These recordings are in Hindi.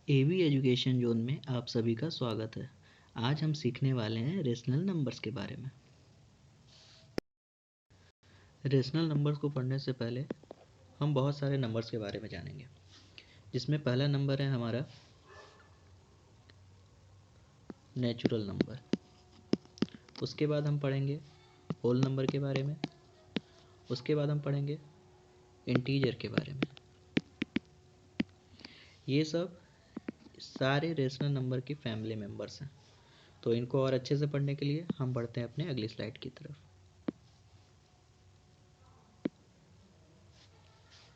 एवी एजुकेशन जोन में आप सभी का स्वागत है। आज हम सीखने वाले हैं रेशनल नंबर्स के बारे में। रेशनल नंबर्स को पढ़ने से पहले हम बहुत सारे नंबर्स के बारे में जानेंगे, जिसमें पहला नंबर है हमारा नेचुरल नंबर। उसके बाद हम पढ़ेंगे होल नंबर के बारे में। उसके बाद हम पढ़ेंगे इंटीजर के बारे में। ये सब सारे रेशनल नंबर की फैमिली मेंबर्स हैं। तो इनको और अच्छे से पढ़ने के लिए हम बढ़ते हैं अपने अगली स्लाइड की तरफ।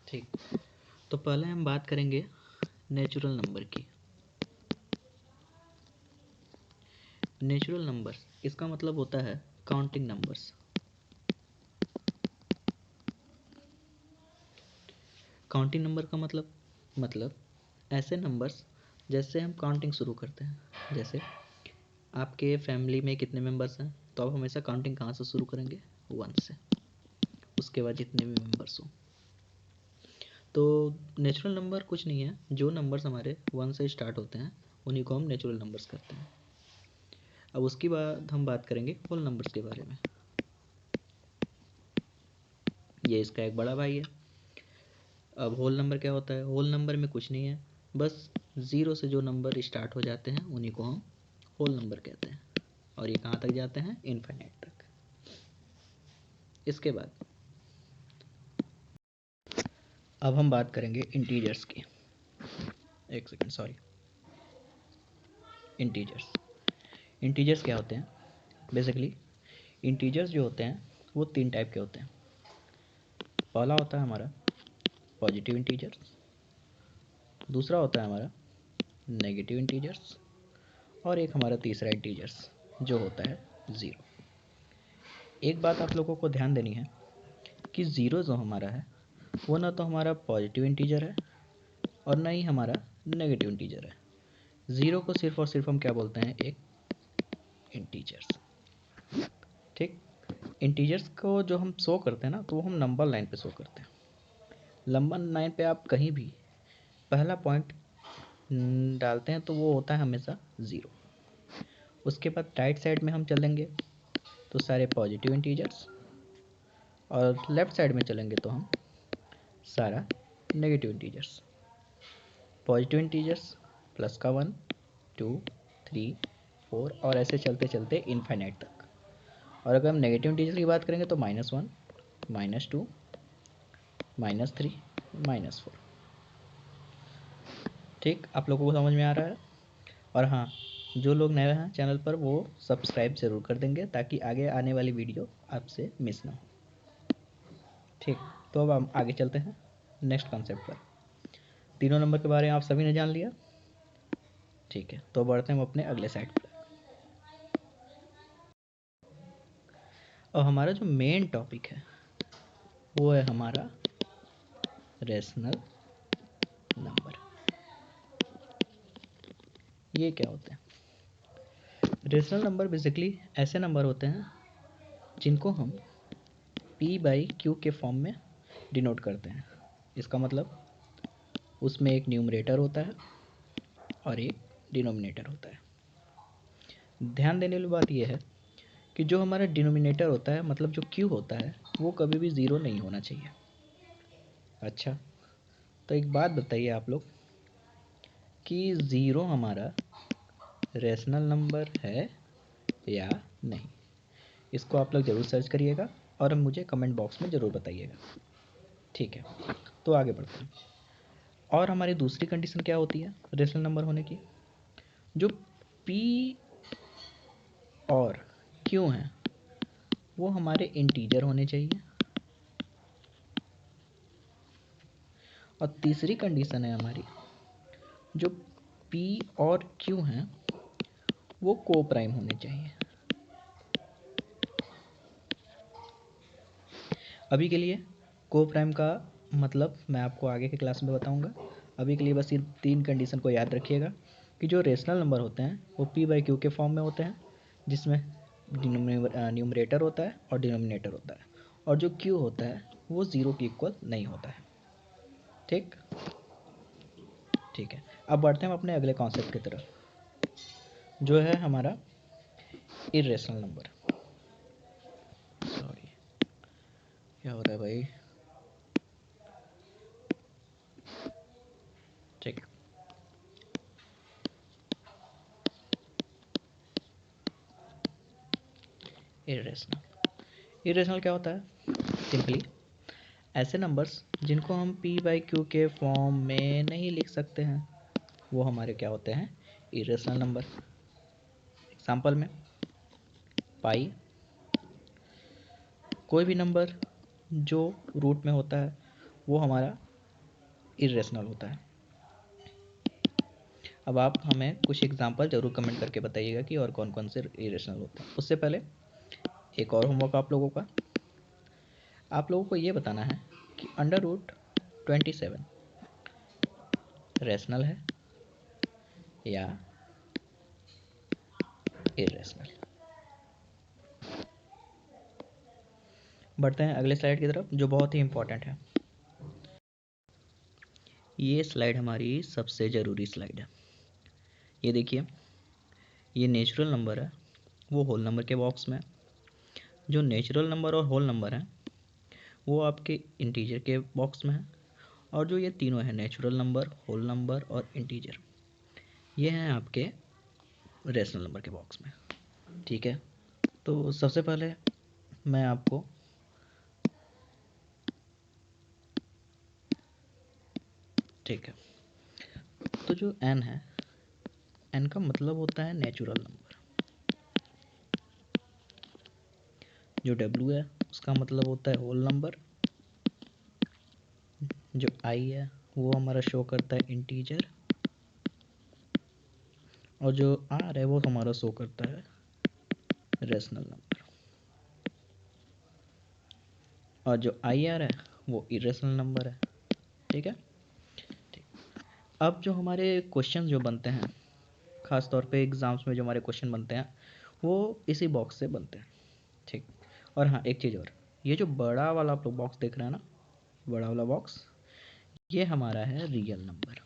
ठीक, तो पहले हम बात करेंगे नेचुरल नंबर की। नेचुरल नंबर्स, इसका मतलब होता है काउंटिंग नंबर्स। काउंटिंग नंबर का मतलब ऐसे नंबर्स जैसे हम काउंटिंग शुरू करते हैं। जैसे आपके फैमिली में कितने मेंबर्स हैं, तो आप हमेशा काउंटिंग कहाँ से शुरू करेंगे? 1 से। उसके बाद जितने भी मेंबर्स हों। तो नेचुरल नंबर कुछ नहीं है, जो नंबर्स हमारे 1 से स्टार्ट होते हैं उन्हीं को हम नेचुरल नंबर्स करते हैं। अब उसके बाद हम बात करेंगे होल नंबर्स के बारे में। ये इसका एक बड़ा भाई है। अब होल नंबर क्या होता है? होल नंबर में कुछ नहीं है, बस 0 से जो नंबर स्टार्ट हो जाते हैं उन्हीं को हम होल नंबर कहते हैं, और ये कहाँ तक जाते हैं? इनफाइनाइट तक। इसके बाद अब हम बात करेंगे इंटीजर्स की। एक सेकंड, सॉरी। इंटीजर्स क्या होते हैं? बेसिकली इंटीजर्स जो होते हैं वो 3 टाइप के होते हैं। पहला होता है हमारा पॉजिटिव इंटीजर्स, दूसरा होता है हमारा नेगेटिव इंटीजर्स, और एक हमारा तीसरा इंटीजर्स जो होता है 0। एक बात आप लोगों को ध्यान देनी है कि 0 जो हमारा है वो ना तो हमारा पॉजिटिव इंटीजर है और ना ही हमारा नेगेटिव इंटीजर है। 0 को सिर्फ और सिर्फ हम क्या बोलते हैं? एक इंटीजर्स। ठीक, इंटीजर्स को जो हम शो करते हैं ना, तो वो हम नंबर लाइन पे शो करते हैं। नंबर लाइन पे आप कहीं भी पहला पॉइंट डालते हैं तो वो होता है हमेशा 0। उसके बाद राइट साइड में हम चलेंगे तो सारे पॉजिटिव इंटीजर्स, और लेफ्ट साइड में चलेंगे तो हम सारा negative integers. Positive integers plus का 1, 2, 3, 4 और ऐसे चलते चलते इनफाइनाइट तक। और अगर हम नेगेटिव इंटीजर की बात करेंगे तो -1, -2, -3, -4। ठीक, आप लोगों को समझ में आ रहा है? और हाँ, जो लोग नए हैं चैनल पर वो सब्सक्राइब ज़रूर कर देंगे ताकि आगे आने वाली वीडियो आपसे मिस ना हो। ठीक, तो अब हम आगे चलते हैं नेक्स्ट कॉन्सेप्ट पर। तीनों नंबर के बारे में आप सभी ने जान लिया। ठीक है, तो बढ़ते हैं हम अपने अगले साइड पर। और हमारा जो मेन टॉपिक है वो है हमारा रेशनल नंबर। ये क्या होते हैं? रेशनल नंबर बेसिकली ऐसे नंबर होते हैं जिनको हम p/q के फॉर्म में डिनोट करते हैं। इसका मतलब उसमें एक न्यूमरेटर होता है और एक डिनोमिनेटर होता है। ध्यान देने वाली बात यह है कि जो हमारा डिनोमिनेटर होता है, मतलब जो q होता है, वो कभी भी 0 नहीं होना चाहिए। अच्छा, तो एक बात बताइए आप लोग कि 0 हमारा रेशनल नंबर है या नहीं? इसको आप लोग ज़रूर सर्च करिएगा और मुझे कमेंट बॉक्स में ज़रूर बताइएगा। ठीक है, तो आगे बढ़ते हैं। और हमारी दूसरी कंडीशन क्या होती है रेशनल नंबर होने की? जो p और q हैं वो हमारे इंटीजर होने चाहिए। और तीसरी कंडीशन है हमारी, जो p और q हैं वो को प्राइम होने चाहिए। अभी के लिए को प्राइम का मतलब मैं आपको आगे के क्लास में बताऊंगा। अभी के लिए बस ये 3 कंडीशन को याद रखिएगा कि जो रेशनल नंबर होते हैं वो p/q के फॉर्म में होते हैं, जिसमें न्यूमरेटर होता है और डिनोमिनेटर होता है, और जो q होता है वो 0 के इक्वल नहीं होता है। ठीक, ठीक है, अब बढ़ते हैं हम अपने अगले कॉन्सेप्ट की तरफ, जो है हमारा इरेशनल नंबर। सॉरी, क्या हो रहा है भाई? ठीक, इरेशनल क्या होता है? सिंपली ऐसे नंबर्स जिनको हम पी बाई क्यू के फॉर्म में नहीं लिख सकते हैं, वो हमारे क्या होते हैं? Irrational number. एग्जाम्पल में पाई, कोई भी नंबर जो रूट में होता है वो हमारा इरेशनल होता है। अब आप हमें कुछ एग्जांपल जरूर कमेंट करके बताइएगा कि और कौन कौन से इरेशनल होते हैं। उससे पहले एक और होमवर्क आप लोगों का, आप लोगों को ये बताना है कि अंडर रूट 27 रेशनल है या इरेशनल। बढ़ते हैं अगले स्लाइड की तरफ, जो बहुत ही इंपॉर्टेंट है। ये स्लाइड हमारी सबसे ज़रूरी स्लाइड है। ये देखिए, ये नेचुरल नंबर है, वो होल नंबर के बॉक्स में। जो नेचुरल नंबर और होल नंबर है वो आपके इंटीजर के बॉक्स में है, और जो ये तीनों है नेचुरल नंबर, होल नंबर और इंटीजर, ये हैं आपके रेशनल नंबर के बॉक्स में। ठीक है, तो सबसे पहले मैं आपको ठीक है, तो जो n है, n का मतलब होता है नेचुरल नंबर। जो w है उसका मतलब होता है होल नंबर। जो i है वो हमारा शो करता है इंटीजर, और जो r है वो हमारा शो करता है रेशनल नंबर। और जो ir है वो इरेशनल नंबर है। ठीक है, ठीक। अब जो हमारे क्वेश्चन जो बनते हैं, खास तौर पे एग्जाम्स में जो हमारे क्वेश्चन बनते हैं वो इसी बॉक्स से बनते हैं। ठीक, और हाँ एक चीज़ और, ये जो बड़ा वाला आप लोग बॉक्स देख रहे हैं ना, बड़ा वाला बॉक्स, ये हमारा है रियल नंबर,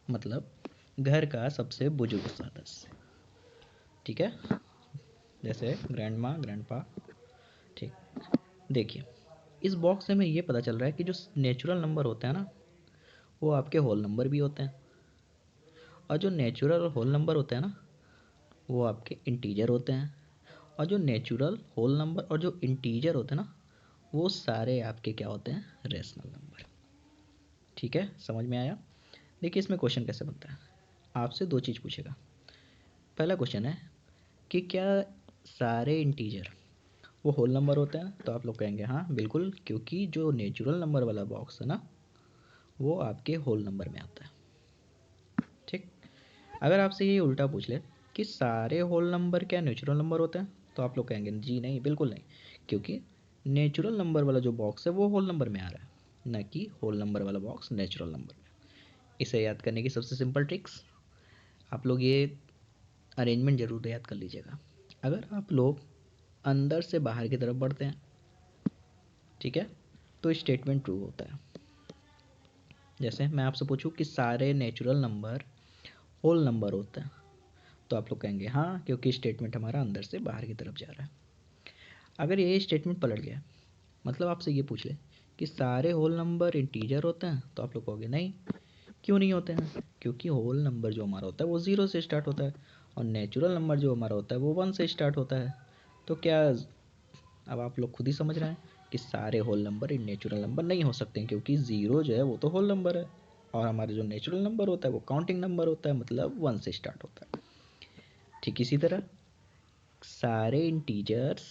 मतलब घर का सबसे बुजुर्ग सदस्य। ठीक है, जैसे ग्रैंड माँ, ग्रैंड पा। ठीक, देखिए इस बॉक्स से हमें ये पता चल रहा है कि जो नेचुरल नंबर होते हैं ना, वो आपके होल नंबर भी होते हैं, और जो नेचुरल और होल नंबर होते हैं ना, वो आपके इंटीजर होते हैं। और जो नेचुरल, होल नंबर और जो इंटीजर होते हैं ना, वो सारे आपके क्या होते हैं? Rational number. ठीक है, समझ में आया? देखिए इसमें क्वेश्चन कैसे बनता है, आपसे दो चीज़ पूछेगा। पहला क्वेश्चन है कि क्या सारे इंटीजर वो होल नंबर होते हैं? तो आप लोग कहेंगे हाँ बिल्कुल, क्योंकि जो नेचुरल नंबर वाला बॉक्स है ना, वो आपके होल नंबर में आता है। ठीक, अगर आपसे ये उल्टा पूछ ले कि सारे होल नंबर क्या नेचुरल नंबर होते हैं, तो आप लोग कहेंगे जी नहीं, बिल्कुल नहीं, क्योंकि नेचुरल नंबर वाला जो बॉक्स है वो होल नंबर में आ रहा है, न कि होल नंबर वाला बॉक्स नेचुरल नंबर में। इसे याद करने की सबसे सिंपल ट्रिक्स, आप लोग ये अरेंजमेंट जरूर याद कर लीजिएगा। अगर आप लोग अंदर से बाहर की तरफ बढ़ते हैं, ठीक है, तो स्टेटमेंट ट्रू होता है। जैसे मैं आपसे पूछूं कि सारे नेचुरल नंबर होल नंबर होते हैं, तो आप लोग कहेंगे हाँ, क्योंकि स्टेटमेंट हमारा अंदर से बाहर की तरफ जा रहा है। अगर ये स्टेटमेंट पलट गया, मतलब आपसे ये पूछ ले कि सारे होल नंबर इंटीजर होते हैं, तो आप लोग कहोगे नहीं, क्यों नहीं होते हैं? क्योंकि होल नंबर जो हमारा होता है वो 0 से स्टार्ट होता है, और नेचुरल नंबर जो हमारा होता है वो 1 से स्टार्ट होता है। तो क्या, अब आप लोग खुद ही समझ रहे हैं कि सारे whole number in natural number नहीं हो सकते हैं, क्योंकि 0 जो है वो तो होल नंबर है, और हमारा जो नेचुरल नंबर होता है वो काउंटिंग नंबर होता है, मतलब 1 से स्टार्ट होता है। ठीक इसी तरह सारे इंटीजर्स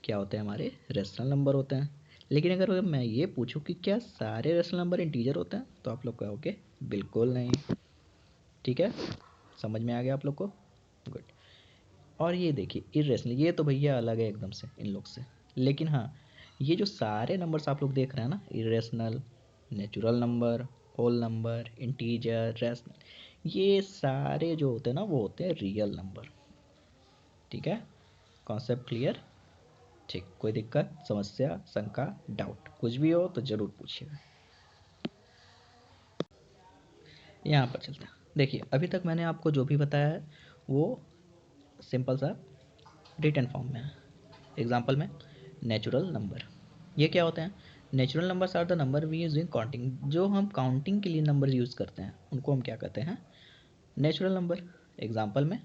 क्या होते हैं? हमारे रेशनल नंबर होते हैं। लेकिन अगर मैं ये पूछूं कि क्या सारे रेशनल नंबर इंटीजर होते हैं, तो आप लोग कहोगे बिल्कुल नहीं। ठीक है, समझ में आ गया आप लोग को? गुड। और ये देखिए इरेशनल, ये तो भैया अलग है एकदम से इन लोग से। लेकिन हाँ, ये जो सारे नंबर्स आप लोग देख रहे हैं ना, irrational, natural number, whole number, integer, rational, ये सारे जो होते हैं ना वो होते हैं रियल नंबर। ठीक है, कॉन्सेप्ट क्लियर? ठीक, कोई दिक्कत, समस्या, शंका, डाउट कुछ भी हो तो ज़रूर पूछिएगा। यहाँ पर चलते हैं। देखिए अभी तक मैंने आपको जो भी बताया है वो सिंपल सा रिटन फॉर्म में है। एग्जाम्पल में नेचुरल नंबर, ये क्या होते हैं? Natural numbers are the number we use in counting. जो हम काउंटिंग के लिए नंबर यूज़ करते हैं उनको हम क्या कहते हैं? Natural number. एग्जाम्पल में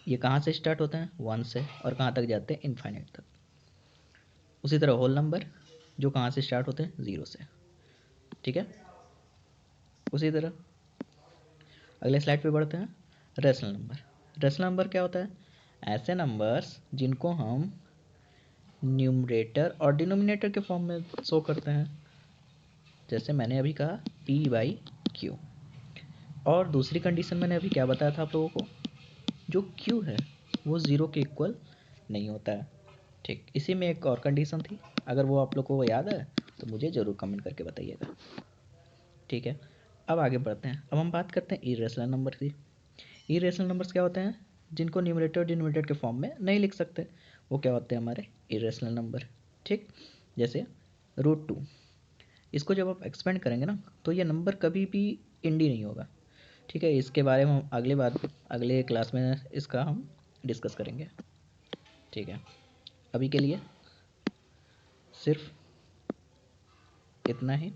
ये कहाँ से स्टार्ट होते हैं? 1 से, और कहाँ तक जाते हैं? इनफाइनाइट तक। उसी तरह होल नंबर जो कहाँ से स्टार्ट होते हैं? 0 से। ठीक है, उसी तरह अगले स्लाइड पे बढ़ते हैं। Rational number. रेशनल नंबर क्या होता है? ऐसे नंबर्स जिनको हम न्यूमरेटर और डिनोमिनेटर के फॉर्म में शो करते हैं, जैसे मैंने अभी कहा P/Q। और दूसरी कंडीशन मैंने अभी क्या बताया था आप लोगों को? जो Q है वो 0 के इक्वल नहीं होता है। ठीक, इसी में एक और कंडीशन थी, अगर वो आप लोग को याद है तो मुझे ज़रूर कमेंट करके बताइएगा। ठीक है, अब आगे बढ़ते हैं। अब हम बात करते हैं इरेशनल नंबर की। इरेशनल नंबर्स क्या होते हैं? जिनको न्यूमरेटर और डिनोमिनेटर के फॉर्म में नहीं लिख सकते, वो क्या होते हैं? हमारे इरेशनल नंबर। ठीक, जैसे √2, इसको जब आप एक्सपेंड करेंगे ना तो ये नंबर कभी भी इंडी नहीं होगा। ठीक है, इसके बारे में हम अगले क्लास में इसका हम डिस्कस करेंगे। ठीक है, अभी के लिए सिर्फ इतना ही।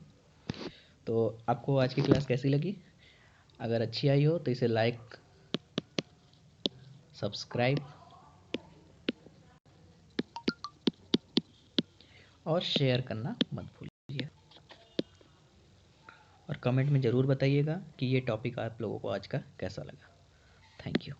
तो आपको आज की क्लास कैसी लगी? अगर अच्छी आई हो तो इसे लाइक, सब्सक्राइब और शेयर करना मत भूलिए, और कमेंट में ज़रूर बताइएगा कि ये टॉपिक आप लोगों को आज का कैसा लगा। Thank you.